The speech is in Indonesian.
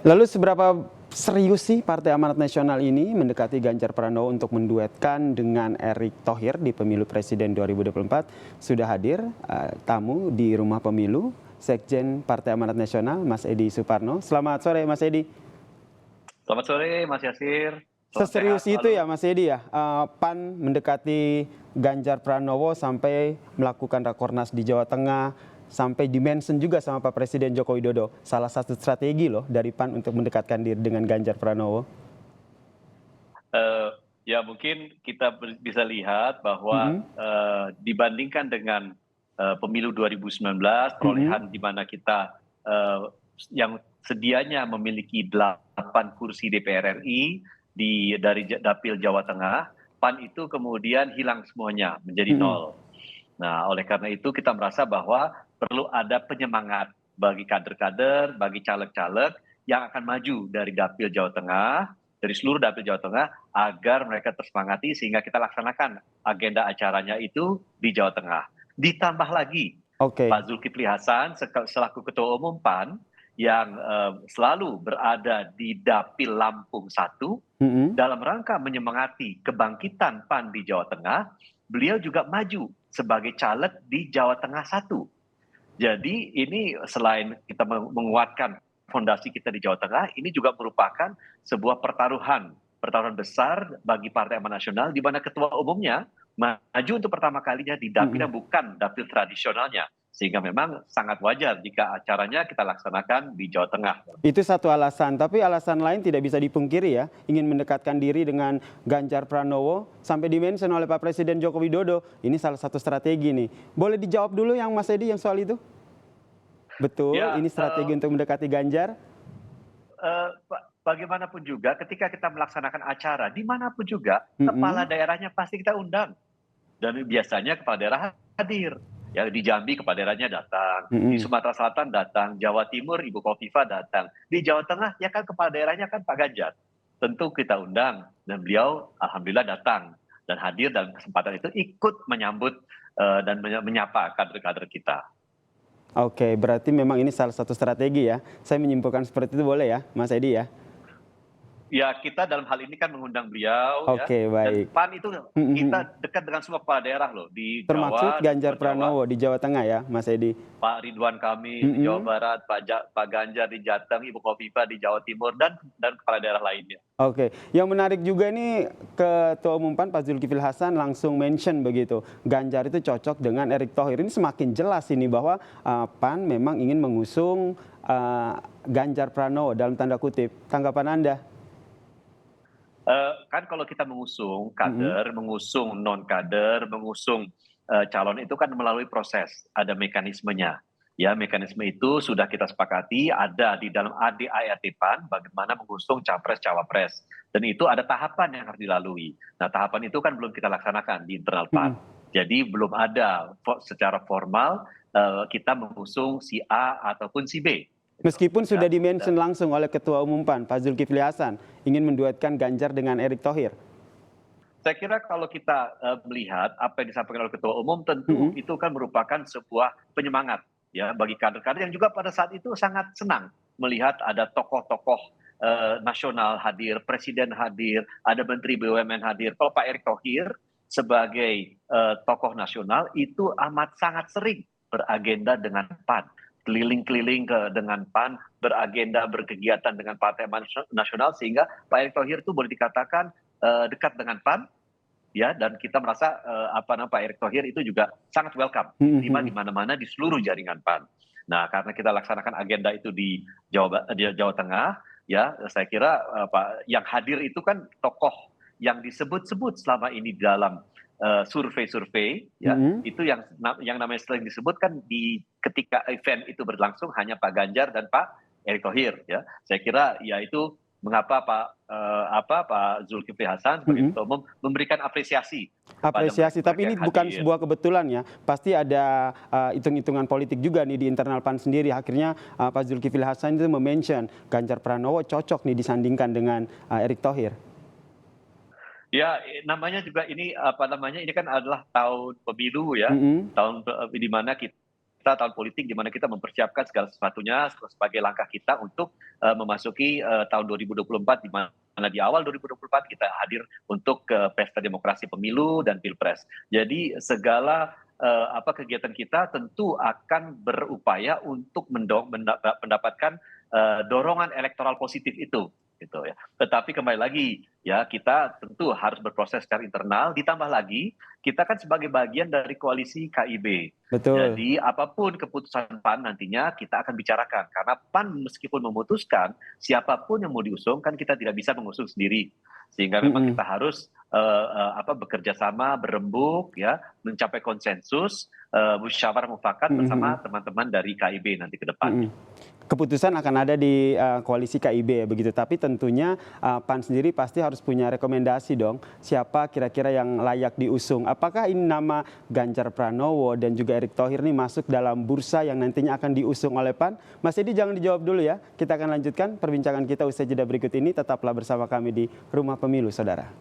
Lalu seberapa serius sih Partai Amanat Nasional ini mendekati Ganjar Pranowo untuk menduetkan dengan Erick Thohir di Pemilu Presiden 2024? Sudah hadir tamu di Rumah Pemilu, Sekjen Partai Amanat Nasional, Mas Edi Suparno. Selamat sore, Mas Edi. Selamat sore, Mas Yasir. Salam Seserius sehat itu selalu. ya, Mas Edi ya, PAN mendekati Ganjar Pranowo sampai melakukan rakornas di Jawa Tengah, sampai dimention juga sama Pak Presiden Joko Widodo. Salah satu strategi loh dari PAN untuk mendekatkan diri dengan Ganjar Pranowo. Ya mungkin kita bisa lihat bahwa dibandingkan dengan pemilu 2019, perolehan di mana kita yang sedianya memiliki 8 kursi DPR RI dari Dapil Jawa Tengah, PAN itu kemudian hilang semuanya menjadi nol. Nah, oleh karena itu kita merasa bahwa perlu ada penyemangat bagi kader-kader, bagi caleg-caleg yang akan maju dari Dapil Jawa Tengah, dari seluruh Dapil Jawa Tengah, agar mereka tersemangati sehingga kita laksanakan agenda acaranya itu di Jawa Tengah. Ditambah lagi, Pak Zulkifli Hasan selaku Ketua Umum PAN yang selalu berada di Dapil Lampung 1, dalam rangka menyemangati kebangkitan PAN di Jawa Tengah, beliau juga maju sebagai caleg di Jawa Tengah 1. Jadi ini selain kita menguatkan fondasi kita di Jawa Tengah, ini juga merupakan sebuah pertaruhan besar bagi Partai Amanat Nasional di mana ketua umumnya maju untuk pertama kalinya di dapil yang bukan dapil tradisionalnya. Sehingga memang sangat wajar jika acaranya kita laksanakan di Jawa Tengah. Itu satu alasan, tapi alasan lain tidak bisa dipungkiri ya, ingin mendekatkan diri dengan Ganjar Pranowo sampai dimention oleh Pak Presiden Joko Widodo. Ini salah satu strategi nih. Boleh dijawab dulu yang Mas Edi yang soal itu? Betul, Ya, ini strategi untuk mendekati Ganjar? Bagaimanapun juga ketika kita melaksanakan acara, dimanapun juga, kepala daerahnya pasti kita undang. Dan biasanya kepala daerah hadir. Ya, di Jambi kepala daerahnya datang, di Sumatera Selatan datang, Jawa Timur Ibu Khofifah datang, di Jawa Tengah ya kan kepala daerahnya kan Pak Ganjar. Tentu kita undang dan beliau alhamdulillah datang dan hadir dalam kesempatan itu ikut menyambut dan menyapa kader-kader kita. Oke, berarti memang ini salah satu strategi ya. Saya menyimpulkan seperti itu boleh ya, Mas Edi ya? Ya, kita dalam hal ini kan mengundang beliau ya. Oke, Dan baik. PAN itu kita dekat dengan semua kepala daerah loh di Termaksud Jawa dan Ganjar luar Jawa. Pranowo di Jawa Tengah ya, Mas Edi? Pak Ridwan Kamil di Jawa Barat, Pak Ganjar di Jateng, Ibu Khofifah di Jawa Timur dan kepala daerah lainnya. Oke, yang menarik juga nih Ketua Umum PAN Pak Zulkifli Hasan langsung mention begitu, Ganjar itu cocok dengan Erick Thohir. Ini semakin jelas ini bahwa PAN memang ingin mengusung Ganjar Pranowo dalam tanda kutip. Tanggapan Anda? Kan kalau kita mengusung kader, mengusung non kader, mengusung calon itu kan melalui proses, ada mekanismenya. Ya, mekanisme itu sudah kita sepakati ada di dalam ADART PAN bagaimana mengusung capres cawapres, dan itu ada tahapan yang harus dilalui. Nah, tahapan itu kan belum kita laksanakan di internal PAN. Jadi belum ada secara formal kita mengusung si A ataupun si B. Meskipun sudah dimention langsung oleh Ketua Umum PAN, Pak Zulkifli Hasan, ingin menduetkan Ganjar dengan Erick Thohir. Saya kira kalau kita melihat apa yang disampaikan oleh Ketua Umum, tentu itu kan merupakan sebuah penyemangat ya bagi kader-kader yang juga pada saat itu sangat senang melihat ada tokoh-tokoh nasional hadir, presiden hadir, ada menteri BUMN hadir. Kalau Pak Erick Thohir sebagai tokoh nasional itu amat sangat sering beragenda dengan PAN, keliling-keliling dengan PAN, beragenda berkegiatan dengan Partai Amanat Nasional, sehingga Pak Erick Thohir itu boleh dikatakan dekat dengan PAN. Ya, dan kita merasa Pak Erick Thohir itu juga sangat welcome diterima di mana-mana di seluruh jaringan PAN. Nah, karena kita laksanakan agenda itu di Jawa Tengah, ya saya kira yang hadir itu kan tokoh yang disebut-sebut selama ini dalam survei-survei, ya itu yang namanya sering disebutkan di ketika event itu berlangsung hanya Pak Ganjar dan Pak Erick Thohir. Ya, saya kira ya itu mengapa Pak Zulkifli Hasan sebagai Ketua Umum memberikan apresiasi. Tapi ini bukan sebuah kebetulan ya. Pasti ada hitung-hitungan politik juga nih di internal PAN sendiri. Akhirnya Pak Zulkifli Hasan itu mention Ganjar Pranowo cocok nih disandingkan dengan Erick Thohir. Ya, namanya juga ini ini kan adalah tahun pemilu ya, tahun di mana kita kita tahun politik di mana kita mempersiapkan segala sesuatunya sebagai langkah kita untuk memasuki tahun 2024 di mana di awal 2024 kita hadir untuk pesta demokrasi pemilu dan pilpres. Jadi segala kegiatan kita tentu akan berupaya untuk mendapatkan dorongan elektoral positif itu, gitu ya. Tetapi kembali lagi ya, kita tentu harus berproses secara internal. Ditambah lagi kita kan sebagai bagian dari koalisi KIB. Betul. Jadi apapun keputusan PAN nantinya kita akan bicarakan, karena PAN meskipun memutuskan siapapun yang mau diusung kan kita tidak bisa mengusung sendiri, sehingga memang kita harus bekerja sama, berembuk ya, mencapai konsensus, musyawarah mufakat bersama teman-teman dari KIB nanti ke depan. Keputusan akan ada di koalisi KIB ya begitu, tapi tentunya PAN sendiri pasti harus punya rekomendasi dong, siapa kira-kira yang layak diusung. Apakah ini nama Ganjar Pranowo dan juga Erick Thohir ini masuk dalam bursa yang nantinya akan diusung oleh PAN? Mas Edi jangan dijawab dulu ya, kita akan lanjutkan perbincangan kita usai jeda berikut ini. Tetaplah bersama kami di Rumah Pemilu, saudara.